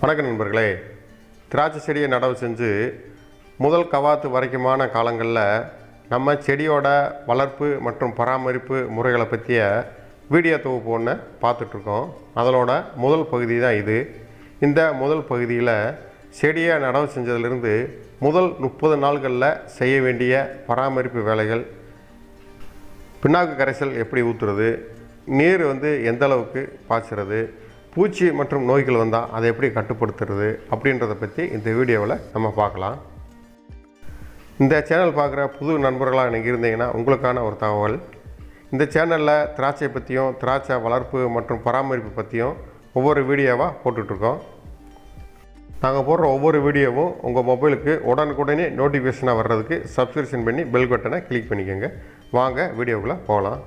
வணக்கம் நண்பர்களே. திராட்சை செடியை நடவு செஞ்சு முதல் கவாத்து வரைக்குமான காலங்களில் நம்ம செடியோட வளர்ப்பு மற்றும் பராமரிப்பு முறைகளை பற்றிய வீடியோ தொகுப்பு ஒன்று பார்த்துட்ருக்கோம். அதனோட முதல் பகுதி தான் இது. இந்த முதல் பகுதியில் செடியை நடவு செஞ்சதுலேருந்து முதல் 30 நாள்களில் செய்ய வேண்டிய பராமரிப்பு வேலைகள், பின்னாக்கு கரைசல் எப்படி ஊற்றுறது, நீர் எந்த அளவுக்கு பாய்ச்சுறது, பூச்சி மற்றும் நோய்கள் வந்தால் அதை எப்படி கட்டுப்படுத்துறது அப்படின்றத பற்றி இந்த வீடியோவில் நம்ம பார்க்கலாம். இந்த சேனல் பார்க்குற புது நண்பர்களாக நீங்கள் இருந்தீங்கன்னா உங்களுக்கான ஒரு தகவல். இந்த சேனலில் திராட்சை பற்றியும் திராட்சை வளர்ப்பு மற்றும் பராமரிப்பு பற்றியும் ஒவ்வொரு வீடியோவாக போட்டுட்ருக்கோம். நாங்கள் போடுற ஒவ்வொரு வீடியோவும் உங்கள் மொபைலுக்கு உடனுக்குடனே நோட்டிஃபிகேஷனாக வர்றதுக்கு சப்ஸ்கிரிப்ஷன் பண்ணி பெல் பட்டனை கிளிக் பண்ணிக்கோங்க. வாங்க வீடியோக்குள்ளே போகலாம்.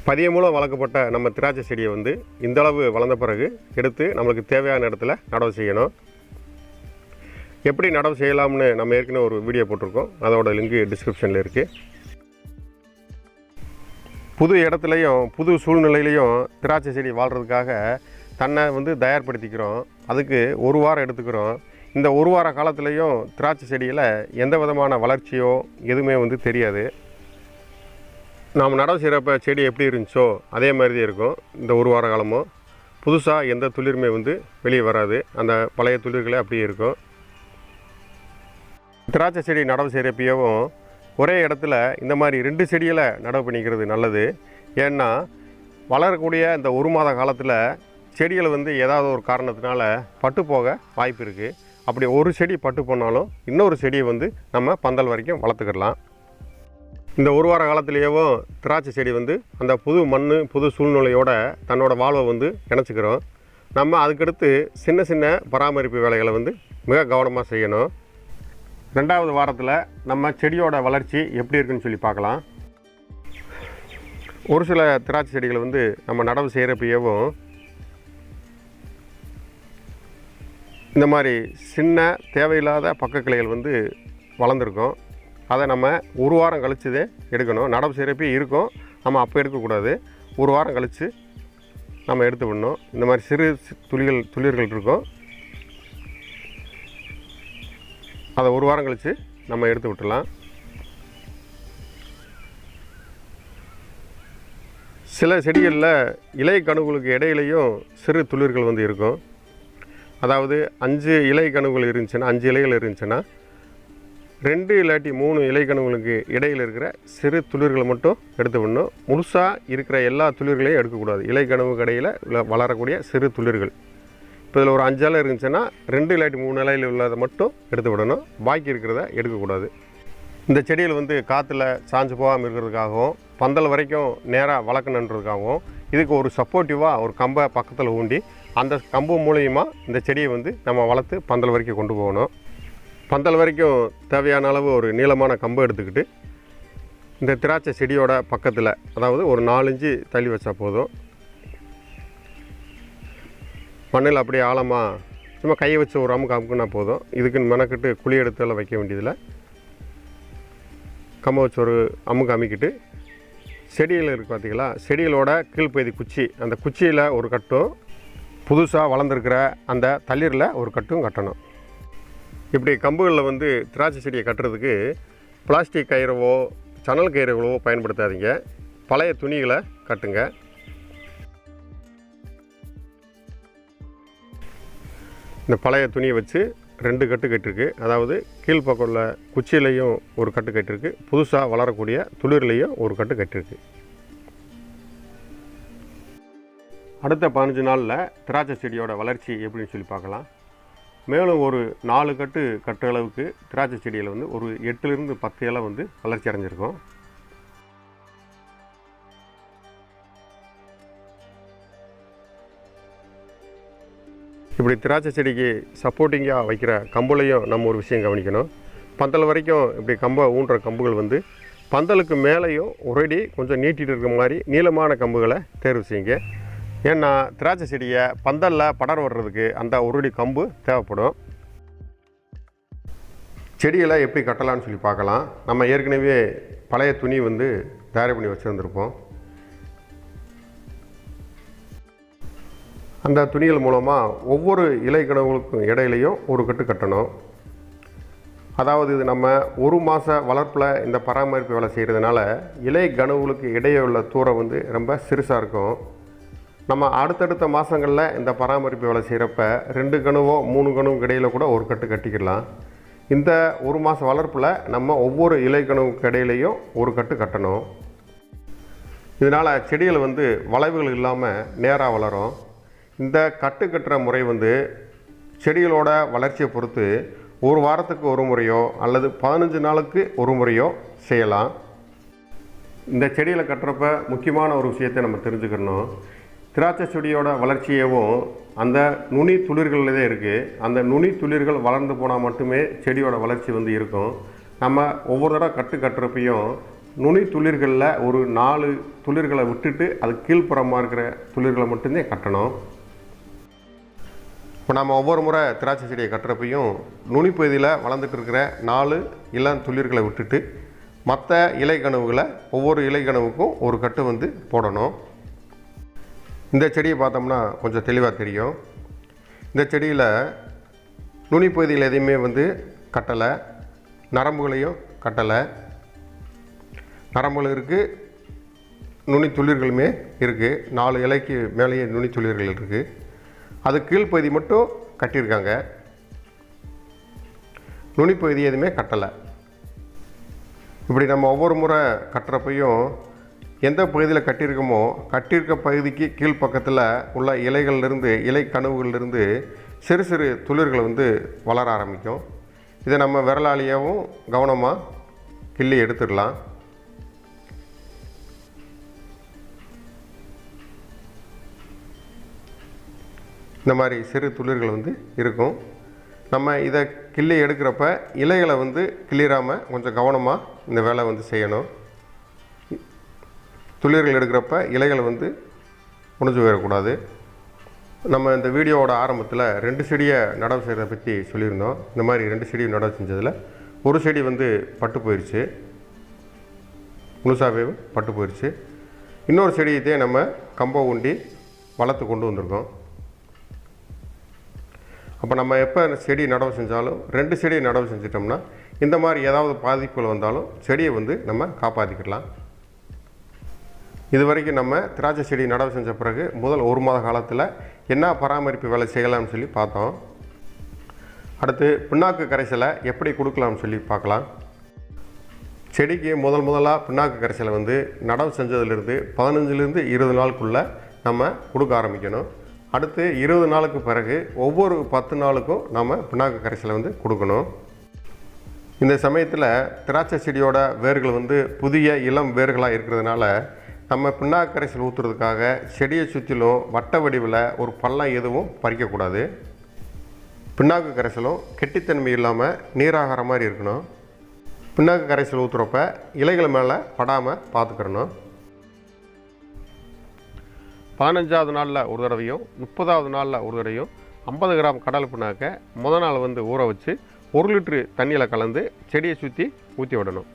பதியம் மூலம் வளர்க்கப்பட்ட நம்ம திராட்சை செடியை இந்தளவு வளர்ந்த பிறகு எடுத்து நம்மளுக்கு தேவையான இடத்துல நடவு செய்யணும். எப்படி நடவு செய்யலாம்னு நம்ம ஏற்கனவே ஒரு வீடியோ போட்டிருக்கோம். அதோட லிங்க் டிஸ்கிரிப்ஷனில் இருக்குது. புது இடத்துலையும் புது சூழ்நிலையிலையும் திராட்சை செடி வாழ்கிறதுக்காக தன்னை தயார்படுத்திக்கிறோம். அதுக்கு ஒரு வாரம் எடுத்துக்கிறோம். இந்த ஒரு வார காலத்துலேயும் திராட்சை செடியில் எந்த விதமான வளர்ச்சியோ எதுவுமே தெரியாது. நாம் நடவு செய்கிறப்ப செடி எப்படி இருந்துச்சோ அதே மாதிரி தான் இருக்கும். இந்த ஒரு வார காலமும் புதுசாக எந்த துளிருமே வெளியே வராது. அந்த பழைய துளிர்களே அப்படியே இருக்கும். திராட்சை செடி நடவு செய்கிறப்பவும் ஒரே இடத்துல இந்த மாதிரி 2 செடிகளை நடவு பண்ணிக்கிறது நல்லது. ஏன்னா வளரக்கூடிய இந்த ஒரு மாத காலத்தில் செடிகள் ஏதாவது ஒரு காரணத்தினால பட்டு போக வாய்ப்பு இருக்குது. அப்படி ஒரு செடி பட்டு போனாலும் இன்னொரு செடியை நம்ம பந்தல் வரைக்கும் வளர்த்துக்கிடலாம். இந்த ஒரு வார காலத்திலேயும் திராட்சை செடி அந்த புது மண் புது சூழ்நிலையோட தன்னோட வாழ்வை இணைச்சிக்கிறோம். நம்ம அதுக்கடுத்து சின்ன சின்ன பராமரிப்பு வேலைகளை மிக கவனமாக செய்யணும். 2வது வாரத்தில் நம்ம செடியோட வளர்ச்சி எப்படி இருக்குன்னு சொல்லி பார்க்கலாம். ஒரு சில திராட்சை செடிகள் நம்ம நடவு செய்கிறப்பவும் இந்த மாதிரி சின்ன தேவையில்லாத பக்க கிளைகள் வளர்ந்துருக்கும். அதை நம்ம ஒரு வாரம் கழிச்சுதே எடுக்கணும். நடவு செய்கிறப்பே இருக்கும், நம்ம அப்போ எடுக்கக்கூடாது. ஒரு வாரம் கழித்து நம்ம எடுத்து விடணும். இந்த மாதிரி சிறு துளிர்கள் இருக்கும். அதை ஒரு வாரம் கழித்து நம்ம எடுத்து விட்டுடலாம். சில செடிகளில் இலை கணுகளுக்கு இடையிலையும் சிறு துளிர்கள் இருக்கும். அதாவது 5 இலை கணுகள் இருந்துச்சுன்னா 5 இலைகள் இருந்துச்சுன்னா 2 இல்லாட்டி 3 இலைக்கணுகளுக்கு இடையில் இருக்கிற சிறு துளிர்களை மட்டும் எடுத்து விடணும். முழுசாக இருக்கிற எல்லா துளிர்களையும் எடுக்கக்கூடாது. இலைக்கணுவுக்கு இடையில் வளரக்கூடிய சிறு துளிர்கள். இப்போ இதில் ஒரு 5 இலை இருந்துச்சுன்னா 2 இல்லாட்டி 3 இலையில் உள்ளதை மட்டும் எடுத்து விடணும். பாக்கி இருக்கிறத எடுக்கக்கூடாது. இந்த செடிகள் காற்றுல சாஞ்சு போகாமல் இருக்கிறதுக்காகவும் பந்தல் வரைக்கும் நேராக வளர்க்கணுன்றதுக்காகவும் இதுக்கு ஒரு சப்போர்ட்டிவாக ஒரு கம்பை பக்கத்தில் ஊண்டி அந்த கம்பு மூலியமாக இந்த செடியை நம்ம வளர்த்து பந்தல் வரைக்கும் கொண்டு போகணும். பந்தல் வரைக்கும் தேவையான அளவு ஒரு நீளமான கம்பை எடுத்துக்கிட்டு இந்த திராட்சை செடியோட பக்கத்தில், அதாவது ஒரு 4 இன்ச்சு தள்ளி வச்சா போதும். மண்ணில் அப்படியே ஆழமாக சும்மா கையை வச்சு ஒரு அமுக்குனா போதும். இதுக்குன்னு மெனக்கிட்டு குழி எடுத்தெல்லாம் வைக்க வேண்டியதில்லை. கம்பை வச்சு ஒரு அமுக்கிட்டு செடியில் இருக்குது பார்த்திங்களா, செடிகளோட கீழ்ப்பகுதி குச்சி, அந்த குச்சியில் ஒரு கட்டும் புதுசாக வளர்ந்துருக்கிற அந்த தளிரில் ஒரு கட்டும் கட்டணும். இப்படி கம்புகளில் திராட்சை செடியை கட்டுறதுக்கு பிளாஸ்டிக் கயிறவோ சணல் கயிறுகளோ பயன்படுத்தாதீங்க. பழைய துணிகளை கட்டுங்க. இந்த பழைய துணியை வச்சு 2 கட்டு கட்டிருக்கு. அதாவது கீழ்ப்பக்கம் உள்ள குச்சியிலையும் ஒரு கட்டு கட்டிருக்கு, புதுசாக வளரக்கூடிய துளிர்லையும் ஒரு கட்டு கட்டிருக்கு. அடுத்த 15 நாளில் திராட்சை செடியோட வளர்ச்சி எப்படின்னு சொல்லி பார்க்கலாம். மேலும் ஒரு 4 கட்டு கட்டுற அளவுக்கு திராட்சை செடியில் ஒரு 8லிருந்து 10 இலை வளர்ச்சி அடைஞ்சிருக்கும். இப்படி திராட்சை செடிக்கு சப்போர்ட்டிங்காக வைக்கிற கம்புலையும் நம்ம ஒரு விஷயம் கவனிக்கணும். பந்தல் வரைக்கும் இப்படி கம்பை ஊன்ற கம்புகள் பந்தலுக்கு மேலேயும் ஒரேடி கொஞ்சம் நீட்டிகிட்டு இருக்கிற மாதிரி நீளமான கம்புகளை தேர்வு செய்யுங்க. ஏன்னா திராட்சை செடியை பந்தலில் படர வர்றதுக்கு அந்த ஒருடி கம்பு தேவைப்படும். செடிகளை எப்படி கட்டலாம்னு சொல்லி பார்க்கலாம். நம்ம ஏற்கனவே பழைய துணி வந்து தயார் பண்ணி வச்சுருந்துருப்போம். அந்த துணிகள் மூலமாக ஒவ்வொரு இலை கனவுகளுக்கும் இடையிலையும் ஒரு கட்டு கட்டணும். அதாவது இது நம்ம ஒரு மாத வளர்ப்பில் இந்த பராமரிப்பு வேலை செய்கிறதுனால இலை கனவுகளுக்கு இடையே உள்ள தூரம் வந்து ரொம்ப சிறுசாக இருக்கும். நம்ம அடுத்தடுத்த மாதங்களில் இந்த பராமரிப்பு வேலை செய்கிறப்ப 2 கனவோ 3 கனவுக்கு இடையில் கூட ஒரு கட்டு கட்டிக்கலாம். இந்த ஒரு மாத வளர்ப்பில் நம்ம ஒவ்வொரு இலை கனவுக்கு இடையிலையும் ஒரு கட்டு கட்டணும். இதனால் செடிகள் வந்து வளைவுகள் இல்லாமல் நேராக வளரும். இந்த கட்டு கட்டுற முறை வந்து செடிகளோட வளர்ச்சியை பொறுத்து ஒரு வாரத்துக்கு ஒரு முறையோ அல்லது 15 நாளுக்கு ஒரு முறையோ செய்யலாம். இந்த செடிகளை கட்டுறப்ப முக்கியமான ஒரு விஷயத்தை நம்ம தெரிஞ்சுக்கணும். திராட்சை செடியோட வளர்ச்சியவும் அந்த நுனி துளிர்களில் தான் இருக்குது. அந்த நுனி துளிர்கள் வளர்ந்து போனால் மட்டுமே செடியோட வளர்ச்சி வந்து இருக்கும். நம்ம ஒவ்வொரு தடவை கட்டுறப்பையும் நுனி துளிர்களில் ஒரு 4 துளிர்களை விட்டுட்டு அது கீழ்ப்புறமாக இருக்கிற துளிர்களை மட்டும்தான் கட்டணும். இப்போ நம்ம ஒவ்வொரு முறை திராட்சை செடியை கட்டுறப்பையும் நுனி பகுதியில் வளர்ந்துட்டு இருக்கிற 4 இளம் துளிர்களை விட்டுட்டு மற்ற இலை கனவுகளை ஒவ்வொரு இலை கனவுக்கும் ஒரு கட்டு வந்து போடணும். இந்த செடியை பார்த்தோம்னா கொஞ்சம் தெளிவாக தெரியும். இந்த செடியில் நுனி பகுதியில் எதையுமே வந்து கட்டலை, நரம்புகளையும் கட்டலை. நரம்புகள் இருக்குது, நுனி துளிர்களுமே இருக்குது. 4 இலைக்கு மேலேயே நுனி துளிர்கள் இருக்குது. அது கீழ்ப்பகுதி மட்டும் கட்டியிருக்காங்க. நுனிப்பகுதி எதுவுமே கட்டலை. இப்படி நம்ம ஒவ்வொரு முறை கட்டுறப்பையும் எந்த பகுதியில் கட்டியிருக்கோமோ கட்டியிருக்க பகுதிக்கு கீழ்ப்பக்கத்தில் உள்ள இலைகள்லேருந்து இலை கனவுகள்லேருந்து சிறு சிறு துளிர்கள் வந்து வளர ஆரம்பிக்கும். இதை நம்ம விரலாளியாகவும் கவனமாக கிள்ளி எடுத்துடலாம். இந்த மாதிரி சிறு துளிர்கள் வந்து இருக்கும். நம்ம இதை கிள்ளி எடுக்கிறப்ப இலைகளை வந்து கிள்ளிராமல் கொஞ்சம் கவனமாக இந்த வேலை வந்து செய்யணும். துளிர்கள் எடுக்கிறப்ப இலைகளை வந்து முடிஞ்சு போயிடக்கூடாது. நம்ம இந்த வீடியோவோட ஆரம்பத்தில் 2 செடியை நடவு செய்கிறத பற்றி சொல்லியிருந்தோம். இந்த மாதிரி 2 செடியை நடவு செஞ்சதில் ஒரு செடி வந்து பட்டு போயிடுச்சு, முழுசாகவே பட்டு போயிடுச்சு. இன்னொரு செடியத்தையே நம்ம கம்பை ஊண்டி வளர்த்து கொண்டு வந்திருக்கோம். அப்போ நம்ம எப்போ செடி நடவு செஞ்சாலும் 2 செடியை நடவு செஞ்சிட்டோம்னா இந்த மாதிரி ஏதாவது பாதிப்புகள் வந்தாலும் செடியை வந்து நம்ம காப்பாற்றிக்கலாம். இது வரைக்கும் நம்ம திராட்சை செடி நடவு செஞ்ச பிறகு முதல் 1 மாத காலத்தில் என்ன பராமரிப்பு வேலை செய்யலாம்னு சொல்லி பார்த்தோம். அடுத்து பிண்ணாக்கு கரைசலை எப்படி கொடுக்கலாம்னு சொல்லி பார்க்கலாம். செடிக்கு முதலாக பிண்ணாக்கு கரைசலை வந்து நடவு செஞ்சதுலேருந்து 15லேருந்து 20 நாளுக்குள்ளே நம்ம கொடுக்க ஆரம்பிக்கணும். அடுத்து 20 நாளுக்கு பிறகு ஒவ்வொரு 10 நாளுக்கும் நம்ம பிண்ணாக்கு கரைசலை வந்து கொடுக்கணும். இந்த சமயத்தில் திராட்சை செடியோட வேர்கள் வந்து புதிய இளம் வேர்களாக இருக்கிறதுனால நம்ம பிண்ணாக்கு கரைசல் ஊற்றுறதுக்காக செடியை சுற்றிலும் வட்ட வடிவில் ஒரு பள்ளம் எதுவும் பறிக்கக்கூடாது. பிண்ணாக்கு கரைசலும் கெட்டித்தன்மை இல்லாமல் நீராகிற மாதிரி இருக்கணும். பிண்ணாக்கு கரைசல் ஊற்றுறப்ப இலைகள் மேலே படாமல் பார்த்துக்கிறணும். 15வது நாளில் ஒரு தடவையும் 30வது நாளில் ஒரு தடவையும் 50 கிராம் கடல் பிண்ணாக்கை முதல் நாள் வந்து ஊற வச்சு 1 லிட்டரு தண்ணியில் கலந்து செடியை சுற்றி ஊற்றி விடணும்.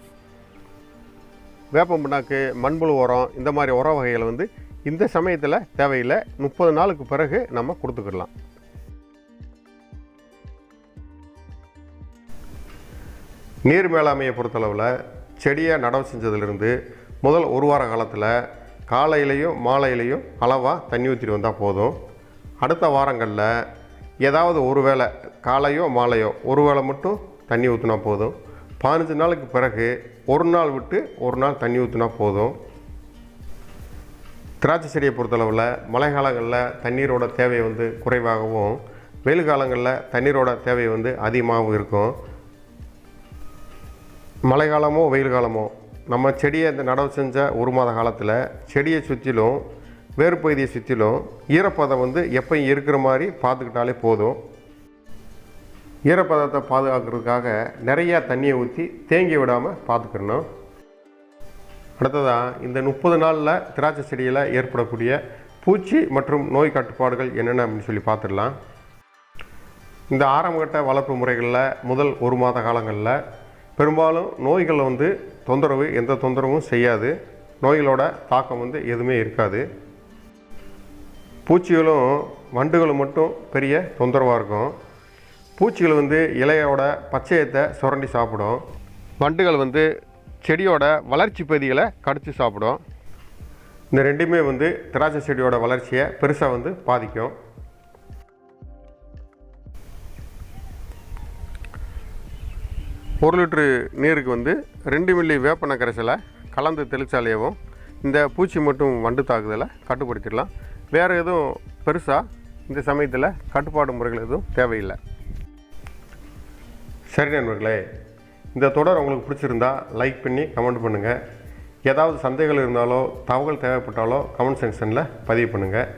வேப்பம் பிண்ணாக்கு, மண்புழு உரம், இந்த மாதிரி உர வகைகளை வந்து இந்த சமயத்தில் தேவையில்லை. 30 நாளுக்கு பிறகு நம்ம கொடுத்துக்கிடலாம். நீர் மேலாண்மையை பொறுத்தளவில் செடியை நடவு செஞ்சதுலேருந்து முதல் 1 வார காலத்தில் காலையிலையும் மாலையிலையும் அளவாக தண்ணி ஊற்றிட்டு வந்தால் போதும். அடுத்த வாரங்களில் ஏதாவது ஒரு வேளை காலையோ மாலையோ ஒரு வேளை மட்டும் தண்ணி ஊற்றினா போதும். 15 நாளுக்கு பிறகு 1 நாள் விட்டு 1 நாள் தண்ணி ஊற்றினா போதும். திராட்சை செடியை பொறுத்தளவில் மழை காலங்களில் தண்ணீரோட தேவை வந்து குறைவாகவும் வெயில் காலங்களில் தண்ணீரோட தேவை வந்து அதிகமாகவும் இருக்கும். மழை காலமோ வெயில் காலமோ நம்ம செடியை இந்த நடவு செஞ்ச 1 மாத காலத்தில் செடியை சுற்றிலும் வேறு பகுதியை சுற்றிலும் ஈரப்பதம் வந்து எப்பயும் இருக்கிற மாதிரி பார்த்துக்கிட்டாலே போதும். ஈரப்பதத்தை பாதுகாக்கிறதுக்காக நிறையா தண்ணியை ஊற்றி தேங்கி விடாமல் பார்த்துக்கணும். அடுத்ததாக இந்த 30 நாளில் திராட்சை செடியில் ஏற்படக்கூடிய பூச்சி மற்றும் நோய் கட்டுப்பாடுகள் என்னென்ன அப்படின்னு சொல்லி பார்த்துடலாம். இந்த ஆரம்பகட்ட வளர்ப்பு முறைகளில் முதல் 1 மாத காலங்களில் பெரும்பாலும் நோய்கள் தொந்தரவு எந்த தொந்தரவும் செய்யாது. நோய்களோட தாக்கம் எதுவுமே இருக்காது. பூச்சிகளும் வண்டுகளும் மட்டும் பெரிய தொந்தரவாக இருக்கும். பூச்சிகள் இலையோட பச்சையத்தை சுரண்டி சாப்பிடும். வண்டுகள் செடியோட வளர்ச்சி பகுதிகளை கடித்து சாப்பிடும். இந்த ரெண்டுமே திராட்சை செடியோட வளர்ச்சியை பெருசாக பாதிக்கும். ஒரு லிட்டரு நீருக்கு 2 மில்லி வேப்பெண்ணெய் கரைசலை கலந்து தெளிச்சாலேயும் இந்த பூச்சி மட்டும் வண்டு தாக்குதலை கட்டுப்படுத்திடலாம். வேறு எதுவும் பெருசாக இந்த சமயத்தில் கட்டுப்பாடு முறைகள் எதுவும் தேவையில்லை. சரி நண்பர்களே, இந்த தொடர் உங்களுக்கு பிடிச்சிருந்தா லைக் பண்ணி கமெண்ட் பண்ணுங்கள். ஏதாவது சந்தேகங்கள் இருந்தாலோ தகவல் தேவைப்பட்டாலோ கமெண்ட் செக்ஷனில் பதிவு பண்ணுங்கள்.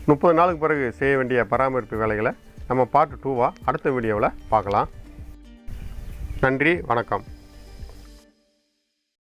30 நாளுக்கு பிறகு செய்ய வேண்டிய பராமரிப்பு வேலைகளை நம்ம பார்ட் 2 அடுத்த வீடியோவில் பார்க்கலாம். நன்றி, வணக்கம்.